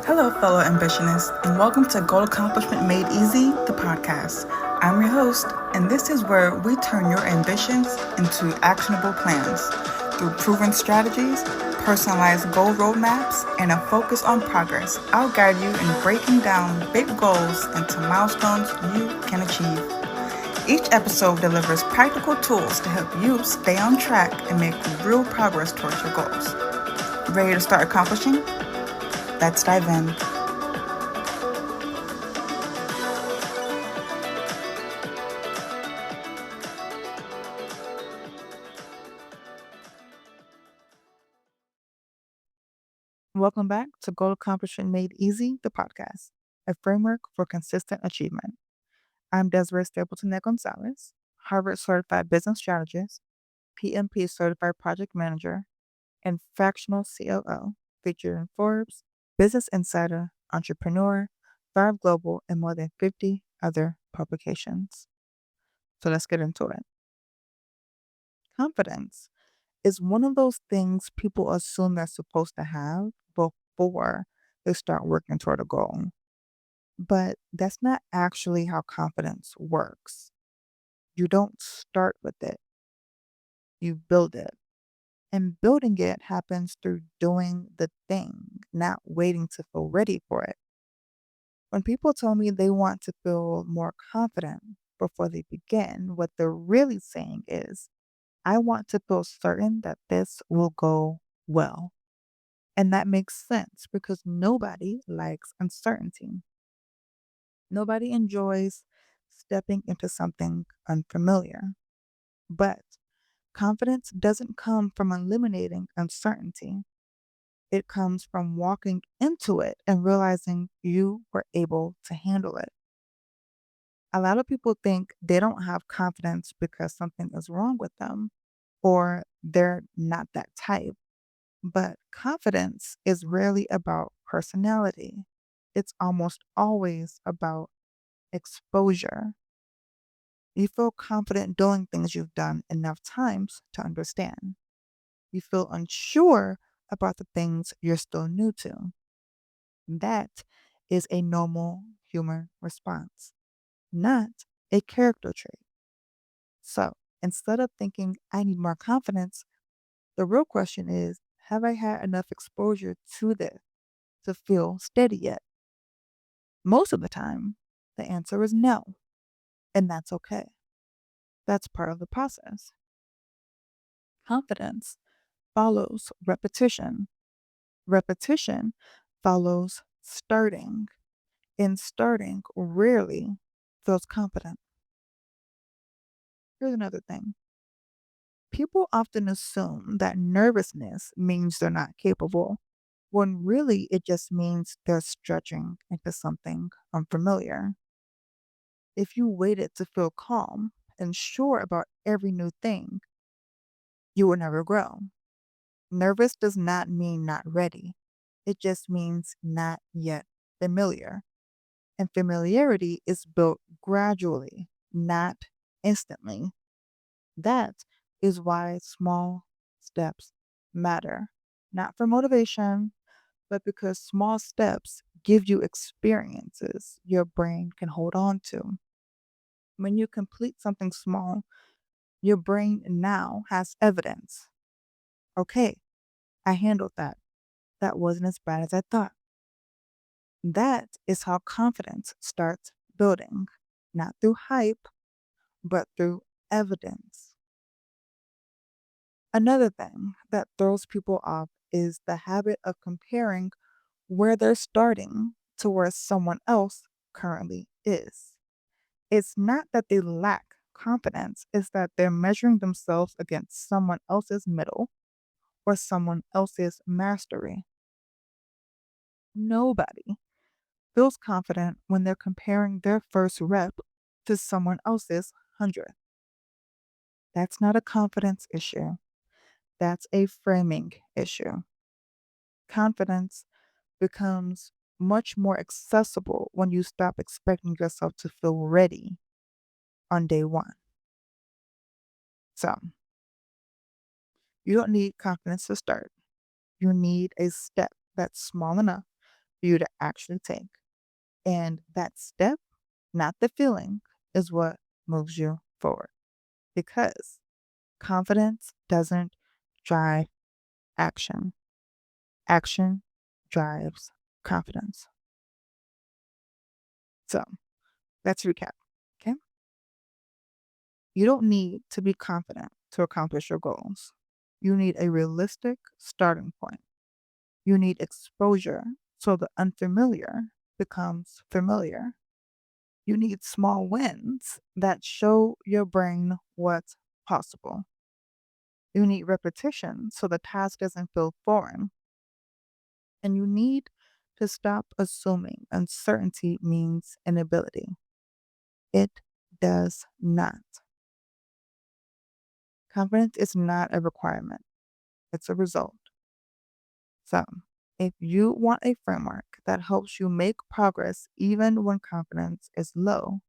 Hello, fellow ambitionists, and welcome to Goal Accomplishment Made Easy, the podcast. I'm your host, and this is where we turn your ambitions into actionable plans through proven strategies, personalized goal roadmaps, and a focus on progress. I'll guide you in breaking down big goals into milestones you can achieve. Each episode delivers practical tools to help you stay on track and make real progress towards your goals. Ready to start accomplishing? Let's dive in. Welcome back to Goal Accomplishment Made Easy, the podcast, a framework for consistent achievement. I'm Desiree Stapleton Gonzalez, Harvard certified business strategist, PMP certified project manager, and fractional COO, featured in Forbes, Business Insider, Entrepreneur, Thrive Global, and more than 50 other publications. So let's get into it. Confidence is one of those things people assume they're supposed to have before they start working toward a goal. But that's not actually how confidence works. You don't start with it, you build it. And building it happens through doing the thing, not waiting to feel ready for it. When people tell me they want to feel more confident before they begin, what they're really saying is, I want to feel certain that this will go well. And that makes sense because nobody likes uncertainty. Nobody enjoys stepping into something unfamiliar. But confidence doesn't come from eliminating uncertainty. It comes from walking into it and realizing you were able to handle it. A lot of people think they don't have confidence because something is wrong with them or they're not that type. But confidence is rarely about personality. It's almost always about exposure. You feel confident doing things you've done enough times to understand. You feel unsure about the things you're still new to. That is a normal human response, not a character trait. So instead of thinking, I need more confidence, the real question is, have I had enough exposure to this to feel steady yet? Most of the time, the answer is no, and that's okay. That's part of the process. Confidence follows repetition. Repetition follows starting, and starting rarely feels confident. Here's another thing. People often assume that nervousness means they're not capable, when really it just means they're stretching into something unfamiliar. If you waited to feel calm and sure about every new thing, you will never grow. Nervous does not mean not ready, it just means not yet familiar. And familiarity is built gradually, not instantly. That is why small steps matter, not for motivation, but because small steps give you experiences your brain can hold on to. When you complete something small, your brain now has evidence. Okay, I handled that. That wasn't as bad as I thought. That is how confidence starts building, not through hype, but through evidence. Another thing that throws people off is the habit of comparing where they're starting to where someone else currently is. It's not that they lack confidence, it's that they're measuring themselves against someone else's middle or someone else's mastery. Nobody feels confident when they're comparing their first rep to someone else's 100th. That's not a confidence issue, that's a framing issue. Confidence becomes much more accessible when you stop expecting yourself to feel ready on day one. So, you don't need confidence to start. You need a step that's small enough for you to actually take. And that step, not the feeling, is what moves you forward. Because confidence doesn't drive action, action drives confidence. So let's recap. Okay. You don't need to be confident to accomplish your goals. You need a realistic starting point. You need exposure so the unfamiliar becomes familiar. You need small wins that show your brain what's possible. You need repetition so the task doesn't feel foreign. And you need to stop assuming uncertainty means inability. It does not. Confidence is not a requirement, it's a result. So, if you want a framework that helps you make progress even when confidence is low,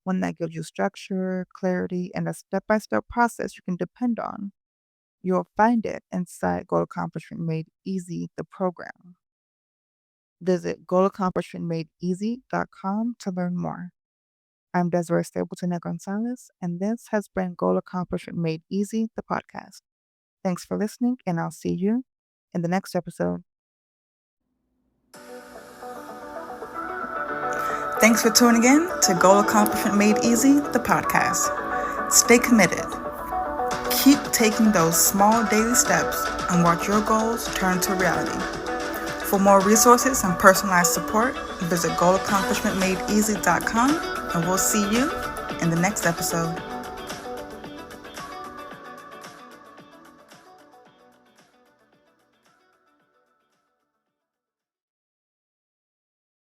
one that gives you structure, clarity, and a step by step process you can depend on, you'll find it inside Goal Accomplishment Made Easy, the program. Visit goalaccomplishmentmadeeasy.com to learn more. I'm Desiree Stapleton Gonzalez, and this has been Goal Accomplishment Made Easy, the podcast. Thanks for listening, and I'll see you in the next episode. Thanks for tuning in to Goal Accomplishment Made Easy, the podcast. Stay committed. Keep taking those small daily steps and watch your goals turn to reality. For more resources and personalized support, visit goalaccomplishmentmadeeasy.com, and we'll see you in the next episode.